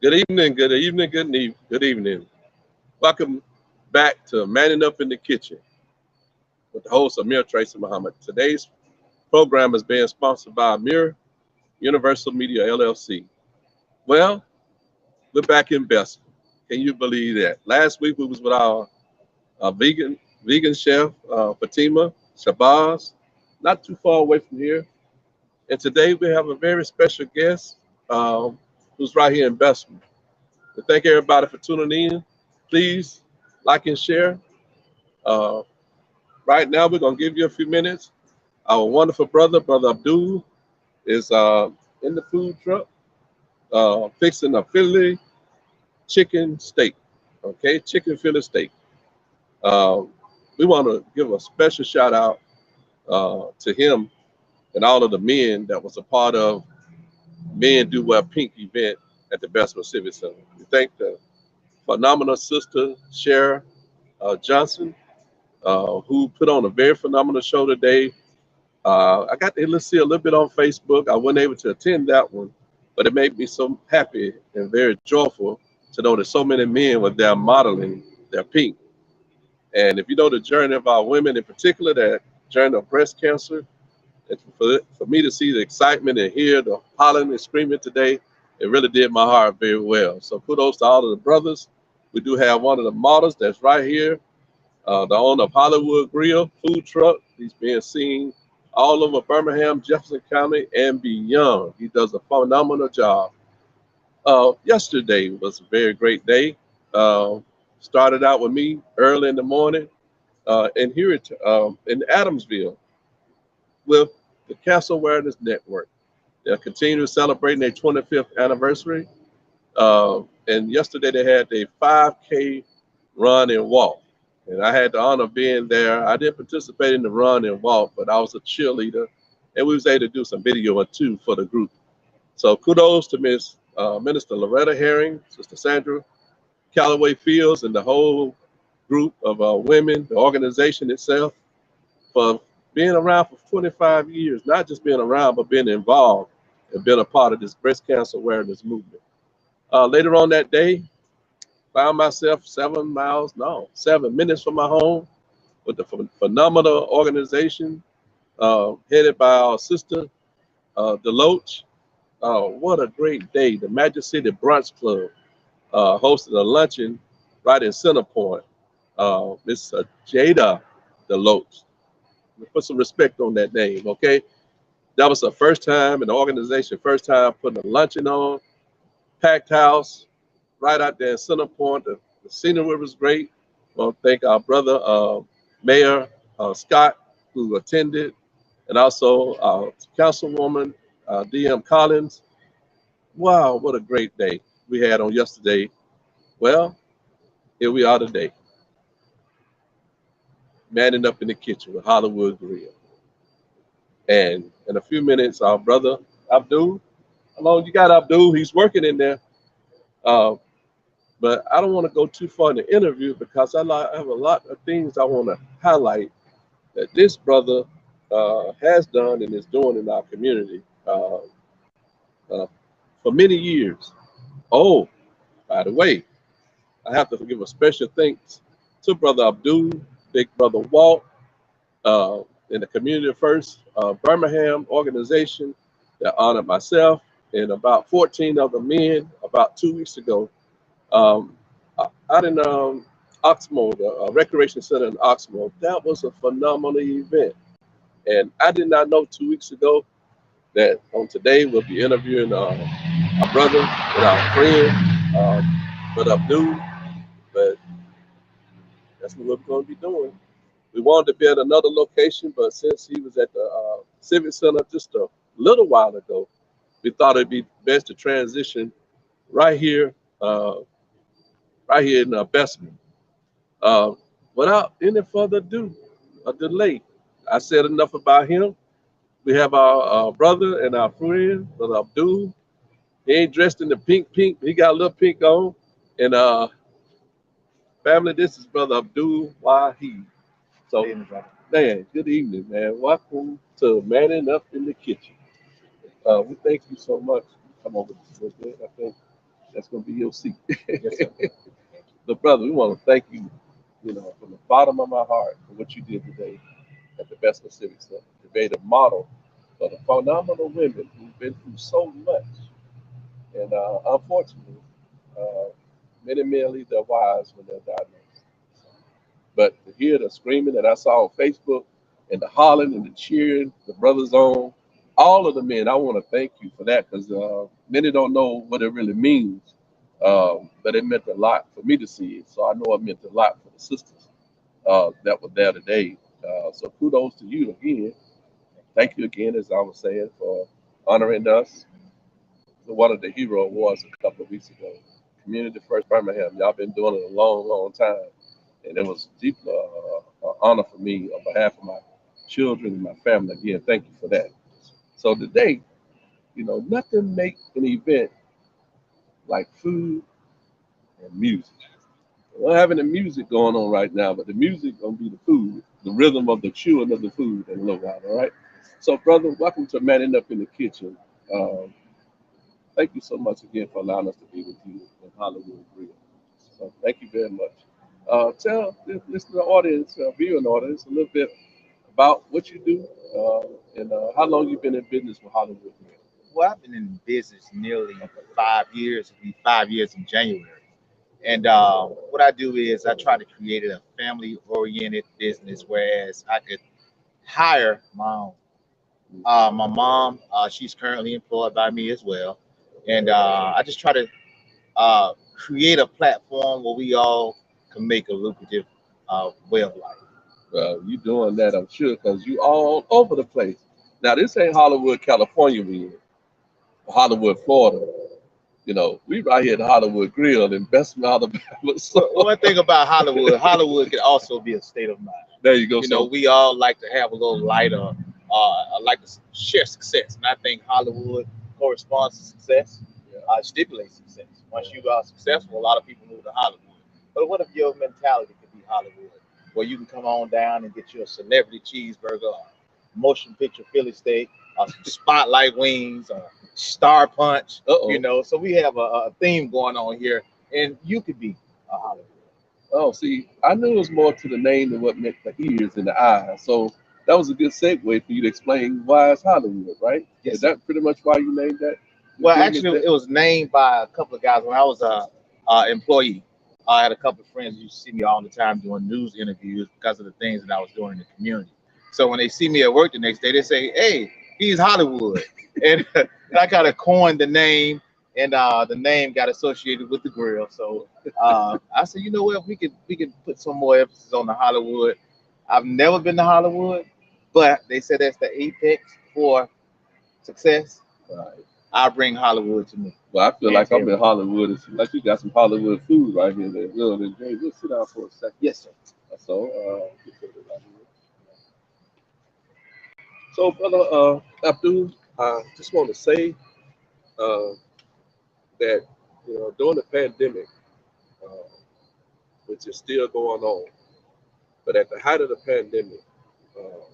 Good evening, good evening, good evening. Welcome back to Manning Up in the Kitchen with the host Amir Tracy Muhammad. Today's program is being sponsored by Amir Universal Media LLC. Well, we're back in Bethel. Can you believe that? Last week we was with our vegan chef Fatima Shabazz, not too far away from here. And today we have a very special guest who's right here in Bethel. We thank everybody for tuning in. Please like and share. Uh, right now, we're going to give you a few minutes. Our wonderful Brother Abdul, is in the food truck fixing a Philly chicken steak. Okay, chicken Philly steak. Uh, we want to give a special shout out to him and all of the men that was a part of Men Do Wear Pink event at the Bessemer Civic Center. We thank the phenomenal sister, Cher Johnson, who put on a very phenomenal show today. I got to see a little bit on Facebook. I wasn't able to attend that one, but it made me so happy and very joyful to know that so many men were there modeling their pink. And if you know the journey of our women in particular, that journey of breast cancer, and for me to see the excitement and hear the hollering and screaming today, it really did my heart very well. So kudos to all of the brothers. We do have one of the models that's right here, the owner of Hollywood Grill food truck. He's being seen all over Birmingham, Jefferson County, and beyond. He does a phenomenal job. Yesterday was a very great day. Uh, Started out with me early in the morning and here in Adamsville with the Cancer Awareness Network. They're continuing celebrating their 25th anniversary. And yesterday they had a 5K run and walk. And I had the honor of being there. I didn't participate in the run and walk, but I was a cheerleader, and we was able to do some video or two for the group. So kudos to Miss Minister Loretta Herring, Sister Sandra Calloway Fields, and the whole group of women, the organization itself, for being around for 25 years, not just being around, but being involved and being a part of this breast cancer awareness movement. Later on that day, found myself 7 miles, no, 7 minutes from my home with the phenomenal organization headed by our sister Deloach. What a great day. The Magic City Brunch Club hosted a luncheon right in Center Point. Miss Jada Deloach. Put some respect on that name, okay? That was the first time in the organization, first time putting a luncheon on, packed house, right out there in Center Point. The scenery was great. I want to thank our brother, Mayor Scott, who attended, and also Councilwoman DM Collins. Wow, what a great day we had on yesterday. Well, here we are today, manning up in the kitchen with Hollywood Grill. And in a few minutes, our brother Abdul, how long you got, Abdul? He's working in there. Uh, but I don't want to go too far in the interview because I have a lot of things I want to highlight that this brother has done and is doing in our community uh, for many years. Oh, by the way, I have to give a special thanks to Brother Abdul, Big Brother Walt, uh, in the Community First Birmingham organization that honored myself and about 14 other men about 2 weeks ago um, out in Oxmoor, the Recreation Center in Oxmoor. That was a phenomenal event. And I did not know 2 weeks ago that on today we'll be interviewing our brother and our friend, Brother Abdul. But that's what we're going to be doing. We wanted to be at another location, but since he was at the Civic Center just a little while ago, we thought it'd be best to transition right here, uh, right here in Bessemer. Uh, Without any further ado, a delay, I said enough about him. We have our brother and our friend, Brother Abdul. He ain't dressed in the pink. He got a little pink on. And family, this is Brother Abdul Wahid. So, man, good evening, man. Welcome to Manning Up in the Kitchen. We thank you so much. Come over this a little bit, I think. That's gonna be your seat. Yes, sir. But brother, we want to thank you, from the bottom of my heart for what you did today at the Best Civic Center. To be a model for the phenomenal women who've been through so much. And unfortunately, uh, many men leave their wives when they're diagnosed. But to hear the screaming that I saw on Facebook and the hollering and the cheering, the brothers on, all of the men, I want to thank you for that because many don't know what it really means. But it meant a lot for me to see it. So I know it meant a lot for the sisters that were there today. So kudos to you again. Thank you again, as I was saying, for honoring us. One of the Hero Awards a couple of weeks ago. Community First Birmingham. Y'all been doing it a long, long time. And it was deep an honor for me on behalf of my children and my family. Again, thank you for that. So today, nothing make an event like food and music. We're not having the music going on right now, but the music gonna be the food, the rhythm of the chewing of the food in a little while, all right? So, brother, welcome to Manning Up in the Kitchen. Um, Thank you so much again for allowing us to be with you in Hollywood Grill. So thank you very much. Tell the listener audience, viewing audience, a little bit about what you do and how long you've been in business with Hollywood Grill. Well, I've been in business nearly 5 years. It'll be 5 years in January. And what I do is I try to create a family-oriented business, whereas I could hire my own. My mom, she's currently employed by me as well, and I just try to create a platform where we all can make a lucrative way of life. You doing that, I'm sure, because you all over the place. Now, this ain't Hollywood, California, we in, Hollywood, Florida. We right here at the Hollywood Grill in Bessemer, Alabama. So One thing about Hollywood, Hollywood can also be a state of mind. there you go. You know, So we all like to have a little lighter, like to share success, and I think Hollywood corresponds to success, stimulates success. Once you are successful, a lot of people move to Hollywood. But what if your mentality could be Hollywood, where you can come on down and get you a celebrity cheeseburger, a motion picture Philly steak, some spotlight wings, a star punch? You uh-oh. know, so we have a theme going on here, and you could be a Hollywood. Oh, see, I knew it was more to the name than what meant the ears and the eyes. So that was a good segue for you to explain why it's Hollywood, right? Is Yes, sir. that pretty much why you named that? Your Well, business actually, that? it was named by a couple of guys when I was a employee. I had a couple of friends who used to see me all the time doing news interviews because of the things that I was doing in the community. So when they see me at work the next day, they say, "Hey, he's Hollywood," and, and I kind of coined the name, and the name got associated with the grill. So I said, you know what, we could put some more emphasis on the Hollywood. I've never been to Hollywood, but they said that's the apex for success. Right. I bring Hollywood to me. Well, I feel And like to I'm in everyone. Hollywood. It's like you got some Hollywood food right here that we'll enjoy. We'll sit down for a second. Yes, sir. So, brother Abdul, I just want to say uh, that, during the pandemic, uh, which is still going on, but at the height of the pandemic, uh,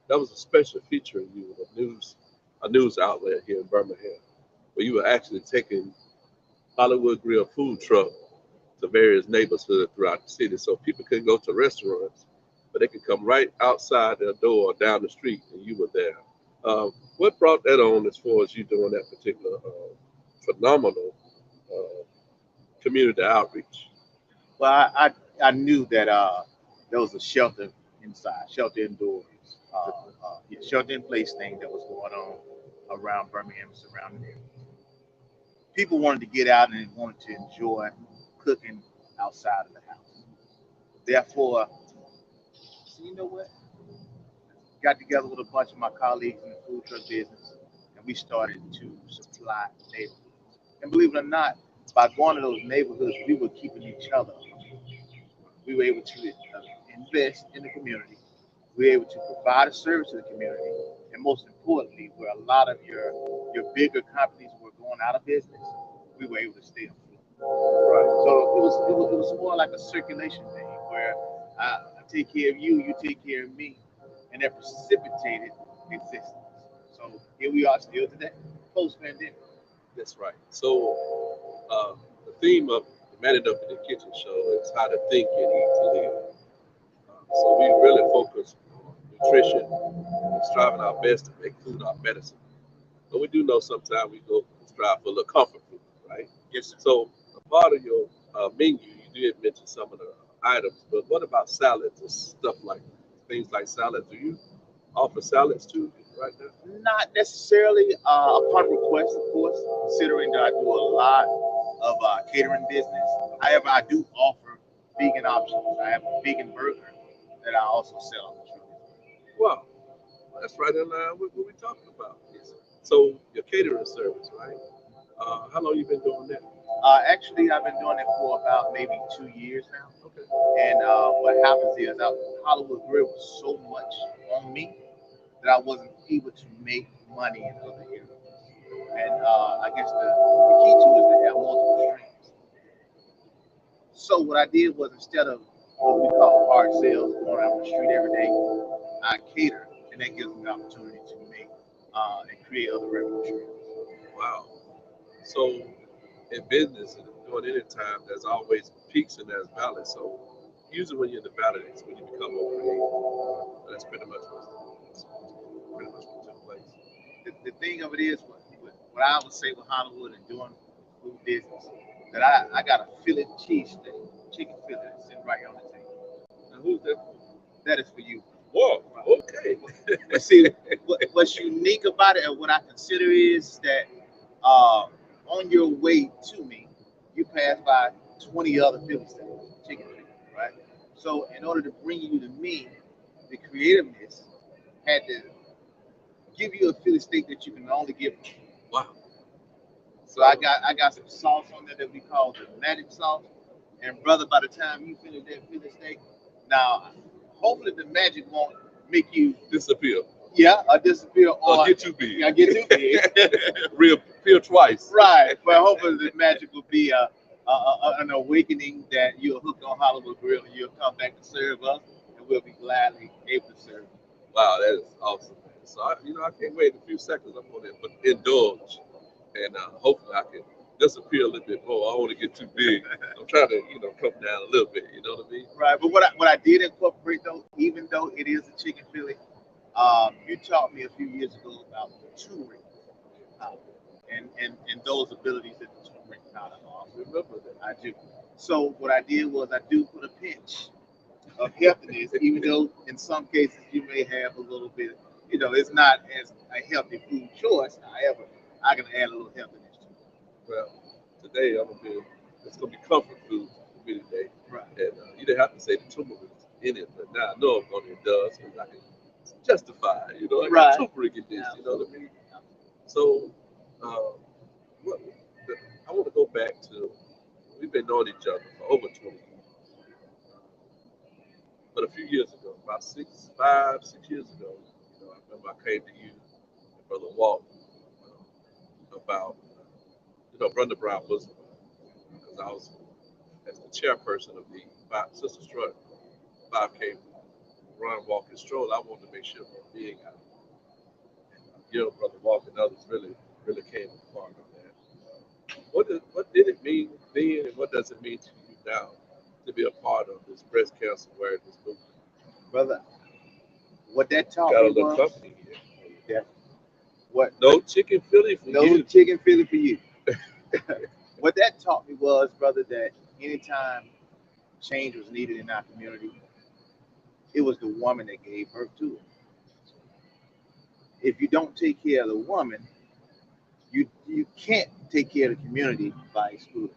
that was a special feature of you, a news outlet here in Birmingham, where you were actually taking Hollywood Grill food truck to various neighborhoods throughout the city, so people could go to restaurants, but they could come right outside their door down the street, and you were there. What brought that on as far as you doing that particular phenomenal uh, community outreach? Well, I knew that there was a shelter inside, shelter indoors, yeah, shelter in place thing that was going on around Birmingham and surrounding areas. People wanted to get out and they wanted to enjoy cooking outside of the house. Therefore, so you know what? Got together with a bunch of my colleagues in the food truck business, and we started to supply neighborhoods. And believe it or not, by going to those neighborhoods, we were keeping each other. We were able to invest in the community. We were able to provide a service to the community, and most importantly, where a lot of your bigger companies were going out of business, we were able to stay afloat. Right. So it was more like a circulation thing where I take care of you, you take care of me, and that precipitated existence. So here we are still today, post pandemic. That's right. So, theme of the Man It Up in the Kitchen show is how to think and eat to live. So we really focus on nutrition and striving our best to make food our medicine. But we do know sometimes we go strive for a little comfort food, right? Yes, sir. So a part of your menu, you did mention some of the items, but what about salads and stuff like things like salads? Do you offer salads too right now? Not necessarily upon request, of course, considering that I do a lot of catering business. However, I do offer vegan options. I have a vegan burger that I also sell on the street. Well, that's right in line with what we're talking about. Yes. So your catering service, right? How long you been doing that? Actually, I've been doing it for about maybe 2 years now. Okay. And what happens is, Hollywood Grill was so much on me that I wasn't able to make money in other areas. And I guess the key to it is to have multiple streams. So what I did was, instead of what we call hard sales, going out on the street every day, I cater, and that gives me the opportunity to make and create other revenue streams. Wow. So in business and doing any time, there's always peaks and there's valleys. So usually when you're in the valley, it's when you become more creative. That's pretty much what took place. The thing of it is, what I would say with Hollywood and doing food business, that I got a Philly cheesesteak, chicken Philly, that's sitting right here on the table. Now who's that for? That is for you. Whoa, okay. But see, what's unique about it, and what I consider is that on your way to me, you pass by 20 other Philly steaks, chicken Philly, right? So in order to bring you to me, the creativeness had to give you a Philly steak that you can only give me. Wow. So I got some sauce on there that we call the magic sauce. And brother, by the time you finish that Philly steak, now hopefully the magic won't make you Disappear. disappear Or or get too big. get too big. Reappear twice. Right. But hopefully the magic will be an awakening that you'll hook on Hollywood Grill and you'll come back to serve us, and we'll be gladly able to serve you. Wow, that is awesome, man. So I can't wait a few seconds. I'm gonna indulge, and hopefully I can disappear a little bit more. I don't want to get too big. I'm trying to, come down a little bit. You know what I mean? Right. But what I did incorporate, though, even though it is a chicken Philly, you taught me a few years ago about turmeric powder and those abilities that the turmeric powder offers. Remember that. I do. So what I did was, I do put a pinch of healthiness, even though in some cases you may have a little bit, it's not as a healthy food choice. However, I can add a little healthiness to it. Well, today it's gonna be comfort food for me today, Right. and you didn't have to say the turmeric in it, but now I know I'm gonna indulge because I can justify. I got Right. turmeric in this. You know what I mean? So, what, I want to go back to, we've been knowing each other for over 20 years. But a few years ago, about 6 years ago, I remember I came to you and Brother Walt about, Brother Brown Bosom, because I was, as the chairperson of the Sister Strut 5K Run, Walk, and Stroll, I wanted to make sure that being out. Brother Walk and others really came a part of that. What did it mean then, and what does it mean to you now to be a part of this breast cancer awareness movement? Brother, what that taught Got a me little was, company here. yeah, what No chicken Philly for no you. chicken Philly for you. What that taught me was, brother, that anytime change was needed in our community, it was the woman that gave birth to it. If you don't take care of the woman, you can't take care of the community by excluding.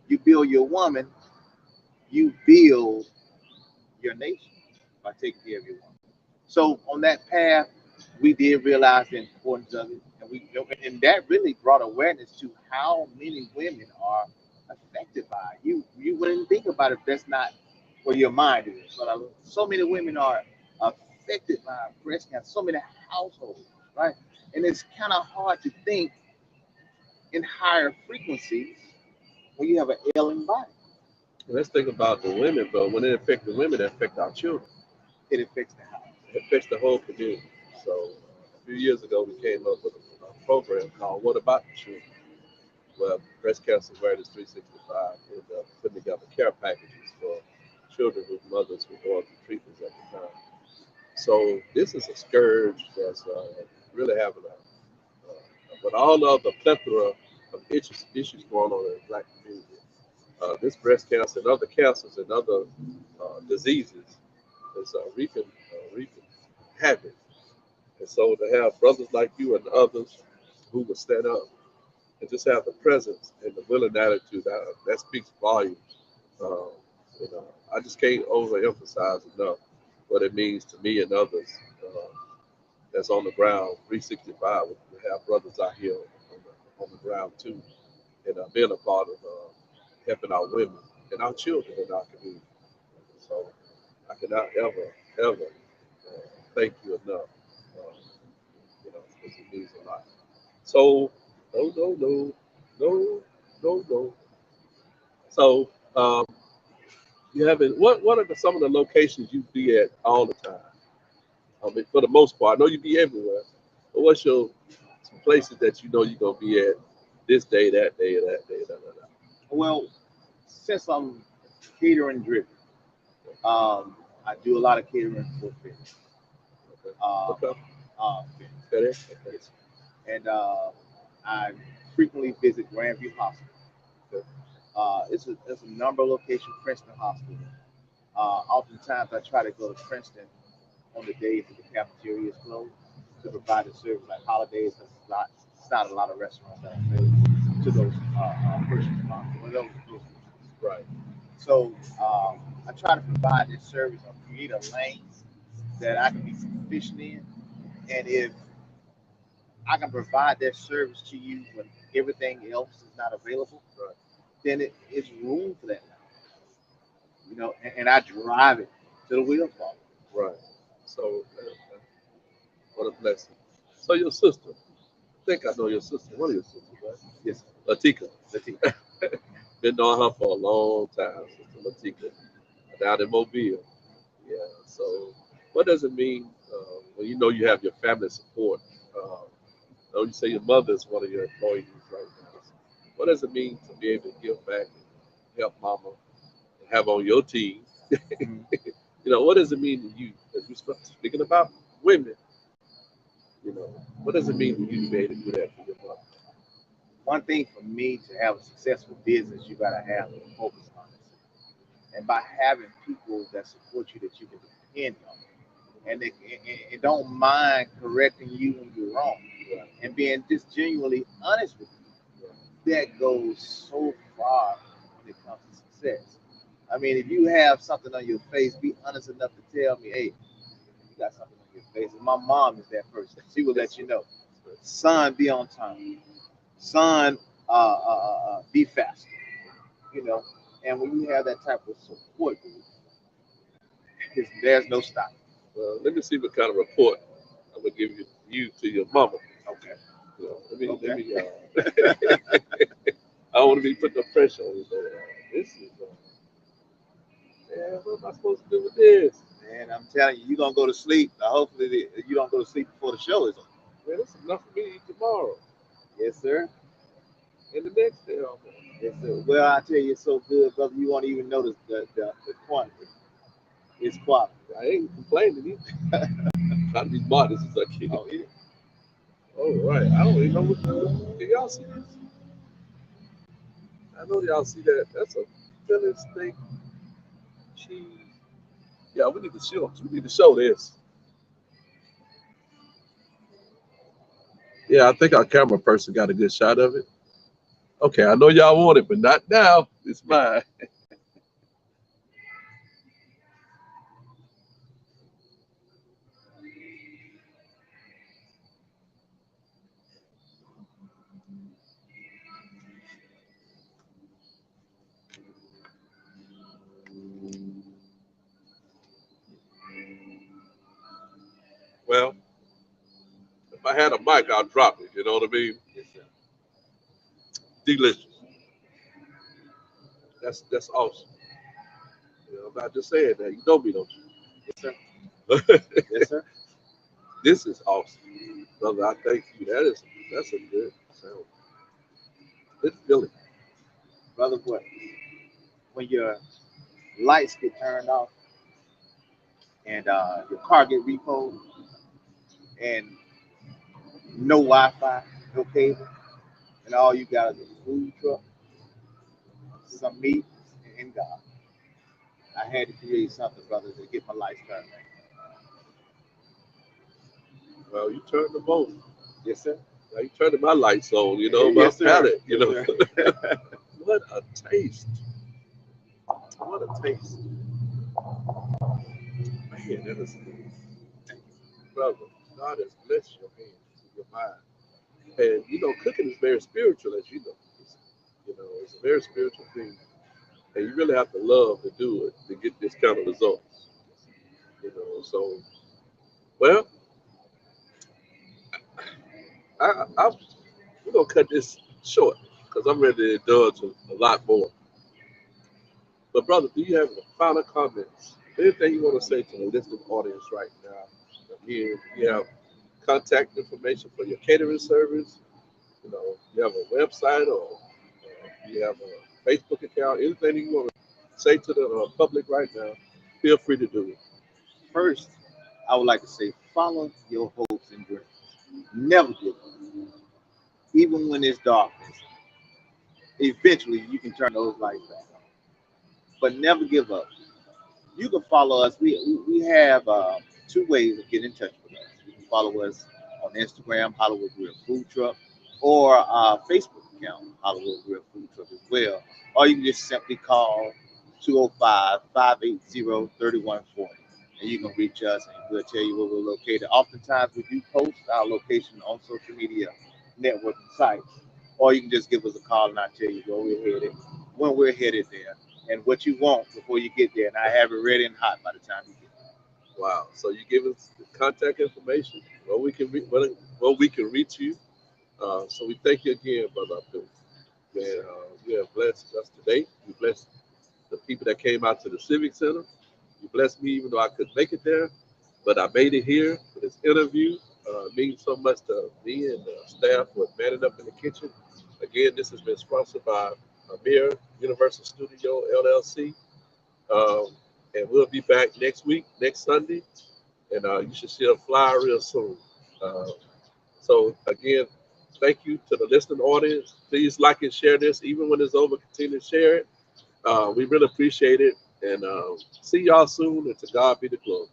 You build your woman, you build your nation by taking care of your woman. So on that path, we did realize the importance of it, and that really brought awareness to how many women are affected by it. You wouldn't think about it if that's not where your mind is. But so many women are affected by breast cancer. So many households, right? And it's kind of hard to think in higher frequencies when you have an ailing body. Let's think about the women, but when it affects the women, it affects our children. It affects the house. It affects the whole community. So a few years ago, we came up with a program called "What About the Children?" well, Breast Cancer Awareness 365 is putting together care packages for children whose mothers were going through treatments at the time. So this is a scourge that's really having with all of the plethora of issues going on in the black community. This breast cancer and other cancers and other diseases is reaping havoc. And so to have brothers like you and others who will stand up and just have the presence and the willing attitude, that speaks volumes. Uh, I just can't overemphasize enough what it means to me and others that's on the ground. 365, we have brothers out here on the ground too, and being a part of helping our women and our children in our community. So I cannot ever thank you enough. Uh, because it means a lot. So no, no. So you haven't. What are some of the locations you be at all the time? I mean, for the most part, I know you be everywhere. But what's some places that you know you're gonna be at this day, that day, that? Well, since I'm catering driven, I do a lot of catering for fitness. Okay. Um, Okay. Fitness. Okay. Okay. Yes. And I frequently visit Grandview Hospital. Okay. It's a number of locations, Princeton Hospital. Oftentimes I try to go to Princeton on the days that the cafeteria is closed to provide the service like holidays. It's not a lot of restaurants that are available to those first responders or those. Right. So I try to provide this service or create a lane that I can be sufficient in. And if I can provide that service to you when everything else is not available, Right. then it's room for that line. And I drive it to the wheels fall. Right. So what a blessing. So your sister, I think I know your sister. One of your sisters, right? Yes, Latika. let's see. Been knowing her for a long time, Sister Latika, down in Mobile. Yeah. So what does it mean when you know you have your family support? Know you say your mother is one of your employees right now. What does it mean to be able to give back and help mama and have on your team? Mhm. What does it mean to you? As we're speaking about women, what does it mean to you to be able to do that for your mother? One thing for me to have a successful business, you gotta have a focus on it. And by having people that support you that you can depend on, and don't mind correcting you when you're wrong, Right, and being just genuinely honest with right, you, that goes so far when it comes to success. I mean, if you have something on your face, be honest enough to tell me, hey, you got something on your face. And my mom is that person. She will let you know, son, be on time. Son, be faster. You know, and when you have that type of support group, there's no stopping. well, let me see what kind of report I'm gonna give you to your mama. Okay. Let Okay. me. I don't want to be putting no pressure on you, but this is. Yeah, what am I supposed to do with this? Man, I'm telling you, you're gonna go to sleep. Hopefully, you don't go to sleep before the show is on. Man, this is enough for me to eat tomorrow Yes, sir. and the next day almost. Yes, sir. Well, I tell you, it's so good, brother. You won't even notice the quantity. It's quality. I ain't complaining either. Trying to be modest as I can. Oh yeah. All right, I don't even know what the. Can y'all see this? I know y'all see that. That's a filling steak cheese. Yeah, we need to show. We need to show this. Yeah, I think our camera person got a good shot of it. Okay, I know y'all want it, but not now. It's mine. Well, if I had a mic, I'd drop it. You know what I mean? Yes, sir. Delicious. That's awesome. I'm not just saying that. You know me, don't Yes, sir. you? Yes, sir. This is awesome, brother. I thank you. That's a good sound. Good feeling. Brother, what? When your lights get turned off and your car get repoed and no Wi-Fi, no cable, and all you got is a food truck, some meat, and God. I had to create something, brother, to get my lights turned on. Well, you turned the boat. Yes, sir. Now you turned my lights on, you know, my Yes, sir. palate, you Yes, know. sir. What a taste. What a taste. Man, that is brother. God has blessed your hands and your mind. And you know, cooking is very spiritual, as you know. You know, it's a very spiritual thing. And you really have to love to do it to get this kind of results. You know, so well, I we're gonna cut this short because I'm ready to indulge a lot more. But brother, do you have any final comments? Anything you want to say to the listening audience right now? Again, you have contact information for your catering service. You know, you have a website or you have a Facebook account. Anything you want to say to the public right now, feel free to do it. First, I would like to say, follow your hopes and dreams. Never give up. Even when it's darkness, eventually you can turn those lights back on. But never give up. You can follow us. We have two ways of getting in touch with us. You can follow us on Instagram, Hollywood Grill Food Truck, or our Facebook account, Hollywood Grill Food Truck as well. Or you can just simply call 205-580-3140. And you can reach us and we'll tell you where we're located. Oftentimes we do post our location on social media networking sites. Or you can just give us a call and I'll tell you where we're headed, when we're headed there, and what you want before you get there. And I have it ready and hot by the time you get there. Wow. So you give us the contact information where we can reach you. So we thank you again, brother Abdul. Man, you have blessed us today. You blessed the people that came out to the Civic Center. You blessed me even though I couldn't make it there, but I made it here for this interview. Means so much to me and the staff with Manning Up in the Kitchen. Again, this has been sponsored by Amir Universal Studio LLC. Um, and we'll be back next week, next Sunday, and you should see a flyer real soon. Uh, so again, thank you to the listening audience. Please like and share this, even when it's over. Continue to share it. We really appreciate it, and see y'all soon. And to God be the glory.